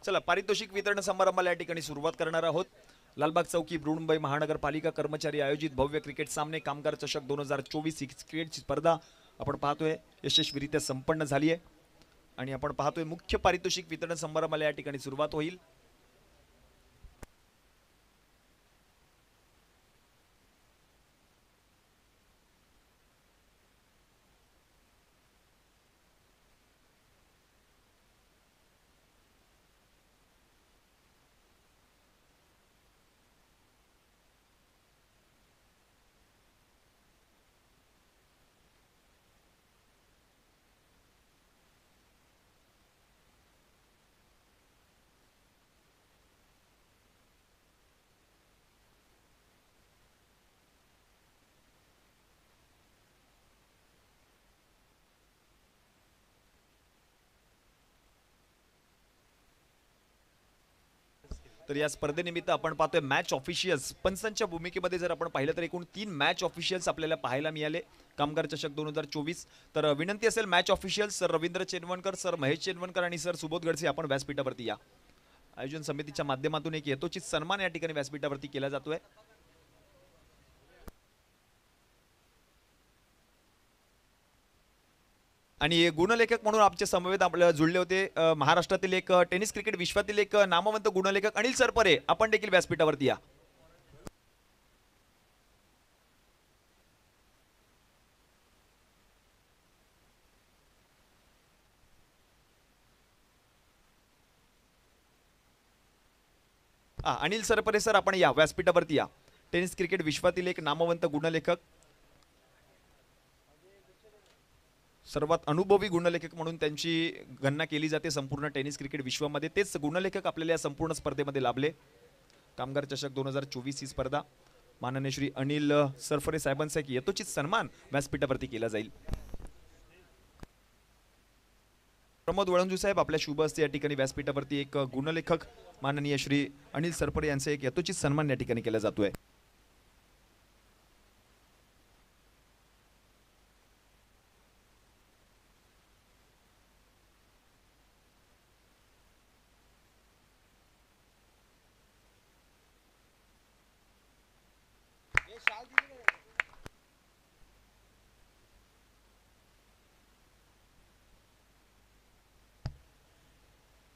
चला पारितोषिक वितरण समारंभाला या ठिकाणी सुरुवात करणार आहोत। लालबाग चौकी बृहन्मुंबई महानगरपालिका कर्मचारी आयोजित भव्य क्रिकेट सामने कामगार चषक 2024 ही क्रिकेटची स्पर्धा आपण पाहतोय यशस्वीरित्या संपन्न झाली आहे आणि आपण पाहतोय मुख्य पारितोषिक वितरण समारंभाला या ठिकाणी सुरुवात होईल। तर या स्पर्धेनिमित्त आपण पाहतोय मॅच ऑफिशियल्स पंचांच्या भूमिकेमध्ये जर आपण पाहिलं तर एकूण 3 मॅच ऑफिशियल्स आपल्याला पाहायला मिळाले कामगार चषक 2024। तर विनंती असेल match officials sir Ravindra Chenvankar, sir Mahesh Chenvankar आणि सर सुबोध गडसे आपण व्यासपीठावरती या। आयोजन समितीच्या माध्यमातून एक यथोचित सन्मान या ठिकाणी व्यासपीठावरती केला जातोय। आणि गुणलेखक म्हणून आमच्या समवेत आपल्याला जुळले होते महाराष्ट्रातील एक टेनिस क्रिकेट विश्वातील एक नामवंत गुणलेखक अनिल सरपरे, आपण देखील व्यासपीठावरती या। अनिल सरपरे सर आपण या व्यासपीठावरती या। टेनिस क्रिकेट विश्वातील एक नामवंत गुणलेखक, सर्वात अनुभवी गुणलेखक म्हणून त्यांची गणना केली जाते संपूर्ण टेनिस क्रिकेट विश्वामध्ये। तेच गुणलेखक आपल्याला या संपूर्ण स्पर्धेमध्ये लाभले। कामगार चषक 2024 ही स्पर्धा माननीय श्री अनिल सरफरे साहेबांचा एक यथोचित सन्मान व्यासपीठावरती केला जाईल। प्रमोद वळंजू साहेब आपल्या शुभ हस्ते या ठिकाणी व्यासपीठावरती एक गुणलेखक माननीय श्री अनिल सरपरे यांचा एक यथोचित सन्मान या ठिकाणी केला जातोय।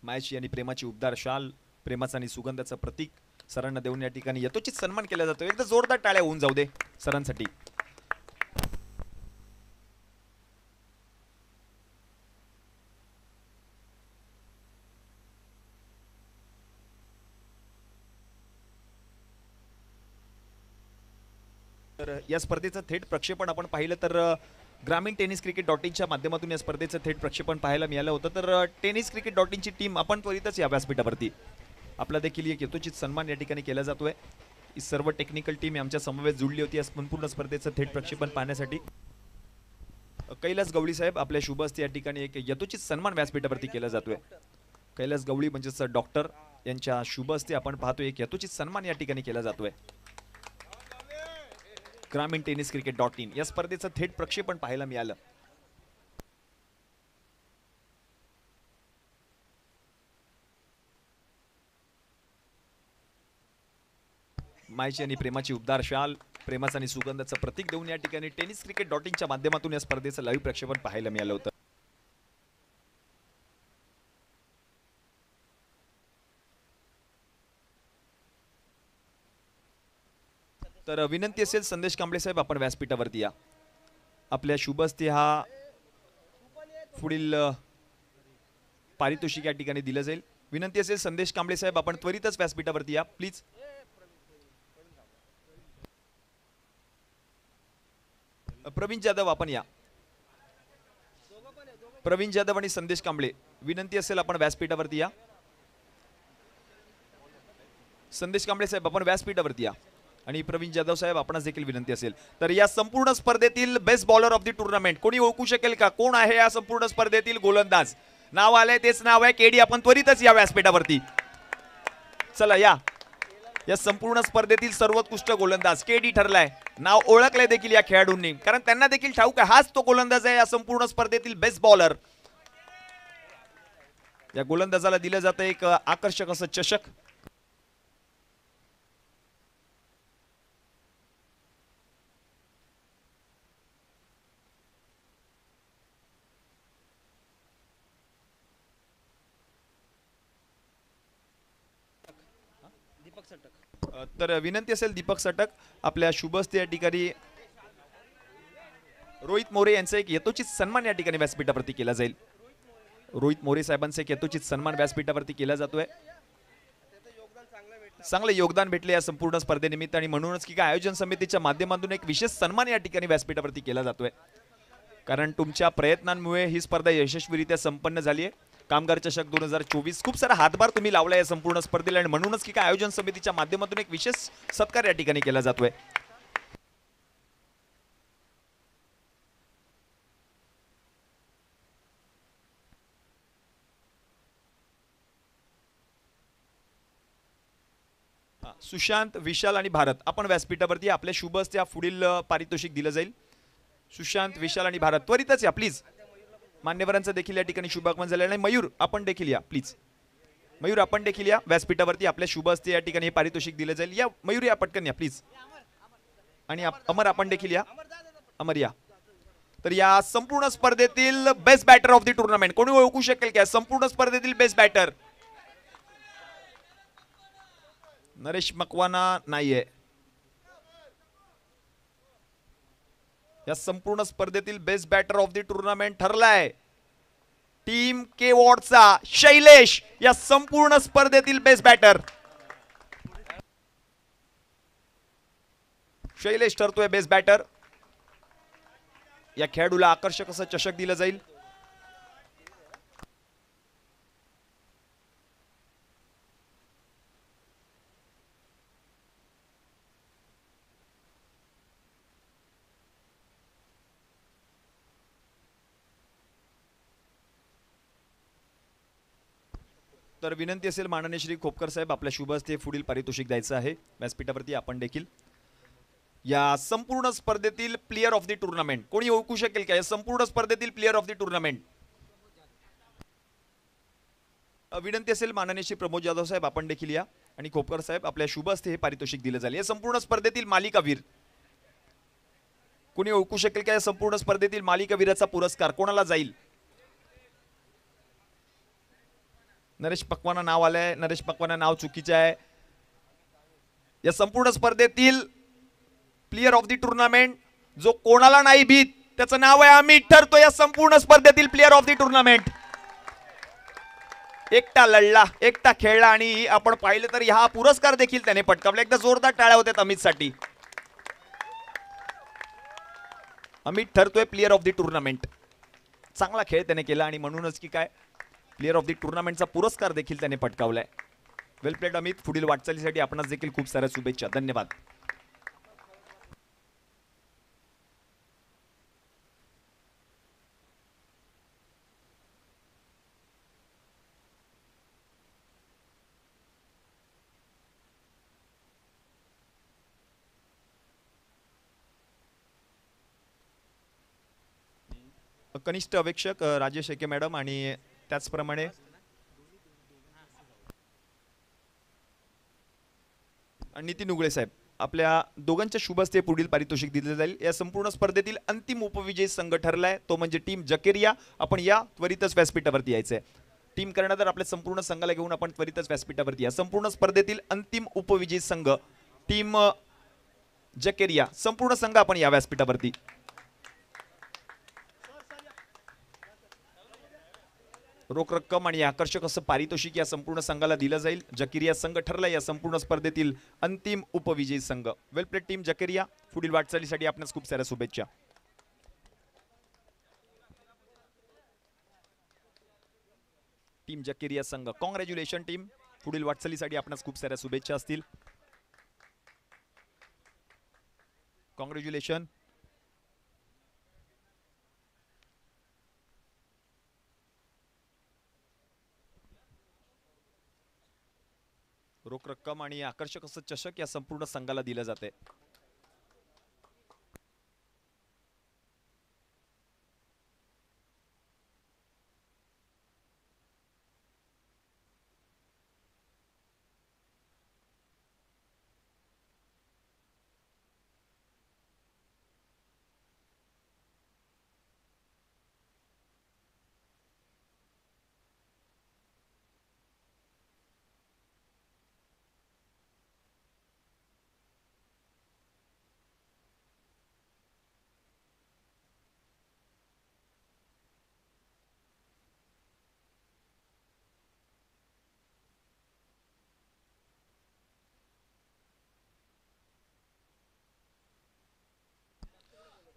मायची आणि प्रेमाची उबदार शाल, प्रेमाचा आणि सुगंधाचं प्रतीक सरांना देऊन या ठिकाणी यथोचित सन्मान केला जातो। एकदा जोरदार टाळ्या होऊन जाऊ दे सरांसाठी। तर या स्पर्धेचं थेट प्रक्षेपण आपण पाहिलं तर ग्रामीण टेनिस क्रिकेट .in च्या माध्यमातून या स्पर्धेचं थेट प्रक्षेपण पाहायला मिळालं होतं। तर टेनिस क्रिकेट .in ची टीम आपण त्वरितच या व्यासपीठावरती आपला देखील एक यथोचित सन्मान या ठिकाणी केला जातोय। ही सर्व टेक्निकल टीम आमच्या समवेत जुळली होती या संपूर्ण स्पर्धेचं थेट प्रक्षेपण पाहण्यासाठी। कैलास गवळी साहेब आपल्या शुभ हस्ते या ठिकाणी एक यथोचित सन्मान व्यासपीठावरती केला जातोय। कैलास गवळी म्हणजेच डॉक्टर यांच्या शुभ हस्ते आपण पाहतोय एक यथोचित सन्मान या ठिकाणी केला जातोय। ग्रामीण टेनिस क्रिकेट .in या स्पर्धेचं थेट प्रक्षेपण पाहायला मिळालं। मायची आणि प्रेमाची उबदार शाल, प्रेमाचा आणि सुगंधाचं प्रतीक देऊन या ठिकाणी टेनिस क्रिकेट .in च्या माध्यमातून या स्पर्धेचं लाईव्ह प्रक्षेपण पाहायला मिळालं होतं। तर विनंती असेल संदेश कांबळे साहेब आपण व्यासपीठावरती या। आपल्या शुभ हस्ते हा पुढील पारितोषिक या ठिकाणी दिलं जाईल। विनंती असेल संदेश कांबळे साहेब आपण त्वरितच व्यासपीठावरती या प्लीज। प्रवीण जाधव आपण या। प्रवीण जाधव आणि संदेश कांबळे विनंती असेल आपण व्यासपीठावरती या। संदेश कांबळे साहेब आपण व्यासपीठावरती या आणि प्रवीण जाधव साहेब आपणास देखील विनंती असेल। तर या संपूर्ण स्पर्धेतील best bowler of the tournament कोणी ओळखू शकेल का? कोण आहे या संपूर्ण स्पर्धेतील गोलंदाज? नाव आलंय तेच नाव आहे केडी। आपण त्वरितच या व्यासपीठावरती चला या। या संपूर्ण स्पर्धेतील सर्वोत्कृष्ट गोलंदाज केडी ठरलाय, नाव ओळखलंय देखील या खेळाडूंनी, कारण त्यांना देखील ठाऊक आहे हाच तो गोलंदाज आहे या संपूर्ण स्पर्धेतील बेस्ट बॉलर। या गोलंदाजाला दिलं जातं एक आकर्षक असं चषक. तर विनंती असेल दीपक सटक आपल्या शुभस्ते या ठिकाणी रोहित मोरे यांचा एक यथोचित सन्मान या ठिकाणी व्यासपीठावरती केला जाईल. रोहित मोरे साहेबांचा एक यथोचित सन्मान व्यासपीठावरती केला जातोय. चांगले योगदान भेटले या संपूर्ण स्पर्धेनिमित्त आणि म्हणूनच की काय आयोजन समितीच्या माध्यमातून एक विशेष सन्मान या ठिकाणी व्यासपीठावरती केला जातोय. कारण तुमच्या प्रयत्नांमुळे ही स्पर्धा यशस्वीरित्या संपन्न झाली आहे. कामगार चषक 2024 खूप सारा हातभार तुम्ही लावला या संपूर्ण स्पर्धेला आणि म्हणूनच की काय आयोजन समितीच्या माध्यमातून एक विशेष सत्कार या ठिकाणी केला जातोय. सुशांत, विशाल आणि भारत आपण व्यासपीठावरती आपल्या शुभ हस्ते पुढील पारितोषिक दिलं जाईल. सुशांत, विशाल आणि भारत त्वरितच या प्लीज. मान्यवरांचं देखील या ठिकाणी शुभागमन झालेलं आहे. मयूर आपण देखील या प्लीज. मयूर आपण देखील या व्यासपीठावरती आपल्या शुभ हस्ते या ठिकाणी हे पारितोषिक दिलं जाईल. या मयूर या पटकन या प्लीज. आणि अमर आपण देखील या. अमर या. तर या संपूर्ण स्पर्धेतील best batter of the tournament कोणी ओळखू शकेल का? संपूर्ण स्पर्धेतील बेस्ट बॅटर नरेश मकवाना नाहीये. या संपूर्ण स्पर्धेतील best batter of the tournament ठरलाय टीम के वॉर्डचा शैलेश. या संपूर्ण स्पर्धेतील बेस्ट बॅटर शैलेश ठरतोय बेस्ट बॅटर. या खेळाडूला आकर्षक असं चषक दिलं जाईल. तर विनंती असेल माननीय श्री खोपकर साहेब आपल्या शुभ हस्ते पुढील पारितोषिक द्यायचं आहे. व्यासपीठावरती आपण देखील या संपूर्ण स्पर्धेतील प्लेयर ऑफ द टुर्नामेंट कोणी ओळखू शकेल का? या संपूर्ण स्पर्धेतील प्लेयर ऑफ द टुर्नामेंट विनंती असेल माननीय श्री प्रमोद जाधव साहेब आपण देखील या आणि खोपकर साहेब आपल्या शुभ हस्ते हे पारितोषिक दिलं जाईल. या संपूर्ण स्पर्धेतील मालिकावीर कोणी ओळखू शकेल का? या संपूर्ण स्पर्धेतील मालिकावीराचा पुरस्कार कोणाला जाईल? नरेश पकवाना नाव आलंय. नरेश पकवाना नाव चुकीचे आहे. या संपूर्ण स्पर्धेतील प्लेयर ऑफ द टुर्नामेंट जो कोणाला नाही भीत त्याचं नाव आहे अमित ठरतो. या संपूर्ण स्पर्धेतील प्लेयर ऑफ द टुर्नामेंट एकटा लढला, एकटा खेळला आणि आपण पाहिलं तर हा पुरस्कार देखील त्याने पटकावला. एकदा जोरदार टाळ्या होत्यात अमित साठी. अमित ठरतोय प्लेयर ऑफ द टुर्नामेंट. चांगला खेळ त्याने केला आणि म्हणूनच की काय प्लेयर ऑफ द टुर्नामेंटचा पुरस्कार देखील त्याने पटकावलाय. वेल प्लेड अमित. पुढील वाटचालीसाठी आपणास देखील खूप साऱ्या शुभेच्छा. धन्यवाद. कनिष्ठ अवेक्षक राजेश शेके मॅडम आणि त्याचप्रमाणे नितीन उगळे साहेब आपल्या दोघांच्या शुभ हस्ते पुढील पारितोषिक दिले जाईल. या संपूर्ण स्पर्धेतील अंतिम उपविजयी संघ ठरलाय तो म्हणजे टीम जकेरिया. आपण या त्वरितच व्यासपीठावरती यायचंय. टीम कर्णधार आपल्या संपूर्ण संघाला घेऊन आपण त्वरितच व्यासपीठावरती या. संपूर्ण स्पर्धेतील अंतिम उपविजयी संघ टीम जकेरिया. संपूर्ण संघ आपण या व्यासपीठावरती. रोख रक्कम आणि आकर्षक असं पारितोषिक या संपूर्ण संघाला दिलं जाईल. जकेरिया संघ ठरला या संपूर्ण स्पर्धेतील अंतिम उपविजयी संघ. वेल प्लेड टीम जकेरिया. पुढील वाटचालीसाठी आपणास खूप साऱ्या शुभेच्छा. टीम जकेरिया संघ कॉंग्रॅच्युलेशन टीम. पुढील वाटचालीसाठी आपणास खूप साऱ्या शुभेच्छा असतील. कॉंग्रॅच्युलेशन. रोख रक्कम आणि आकर्षक असं चषक या संपूर्ण संघाला दिलं जाते.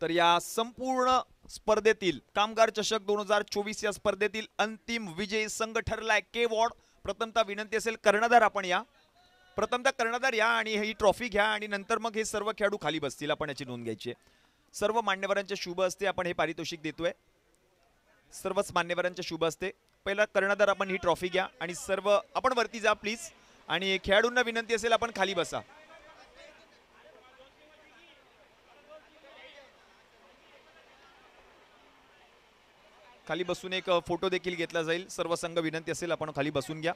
तर या संपूर्ण स्पर्धेतील कामगार चषक 2024 या स्पर्धेतील अंतिम विजयी संघ ठरलाय के वॉर्ड. प्रथमतः विनंती असेल कर्णधार आपण या, प्रथमतः कर्णधार या आणि ही ट्रॉफी घ्या आणि नंतर मग हे सर्व खेळाडू खाली बसतील. आपण याची नोंद घ्यायची आहे. सर्व मान्यवरांच्या शुभ हस्ते आपण हे पारितोषिक देतोय. सर्वच मान्यवरांच्या शुभ हस्ते पहिला कर्णधार आपण ही ट्रॉफी घ्या आणि सर्व आपण वरती जा प्लीज. आणि खेळाडूंना विनंती असेल आपण खाली बसा. खाली बसून एक फोटो देखील घेतला जाईल. सर्व संघ विनंती असेल आपण खाली बसून घ्या.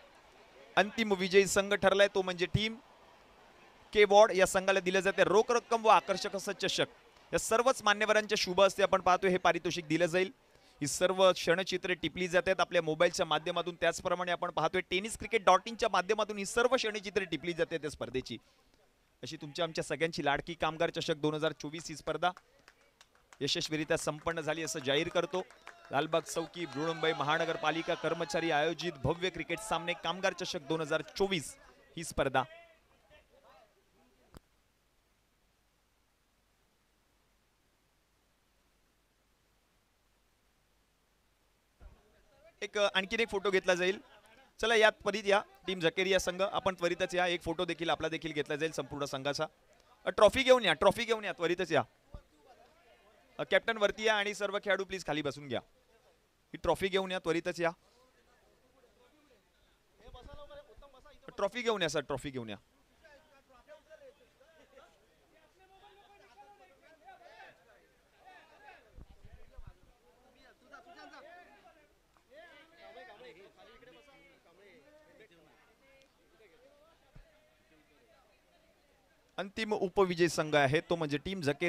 अंतिम विजयी संघ ठरलाय तो म्हणजे टीम के वॉर्ड. या संघाला दिले जाते रोख रक्कम व आकर्षक असं चषक. या सर्वच मान्यवरांच्या शुभ हस्ते आपण पाहतोय हे पारितोषिक दिलं जाईल. ही सर्व क्षणचित्रे टिपली जातात आपल्या मोबाईलच्या माध्यमातून. त्याचप्रमाणे आपण पाहतोय tenniscricket.in माध्यमातून ही सर्व क्षणचित्रे टिपली जाते त्या स्पर्धेची. अशी तुमच्या आमच्या सगळ्यांची लाडकी कामगार चषक 2024 ही स्पर्धा यशस्वीरित्या संपन्न झाली असं जाहीर करतो. लालबाग चौकी बृहन्मुंबई महानगरपालिका कर्मचारी आयोजित भव्य क्रिकेट सामने कामगार चषक 2024 ही स्पर्धा एक आणखीन एक फोटो घेतला जाईल. चला यात त्वरित या टीम झकेरिया संघ आपण त्वरितच या. एक फोटो देखील आपला देखील घेतला जाईल संपूर्ण संघाचा. ट्रॉफी घेऊन या, ट्रॉफी घेऊन या त्वरितच या. कॅप्टन वरती या आणि सर्व खेळाडू प्लीज खाली बसून घ्या. ही ट्रॉफी घेऊन या त्वरितच या. ट्रॉफी घेऊन या सर, ट्रॉफी घेऊन या. अंतिम उपविजयी संघ आहे तो म्हणजे टीम झकेरिया.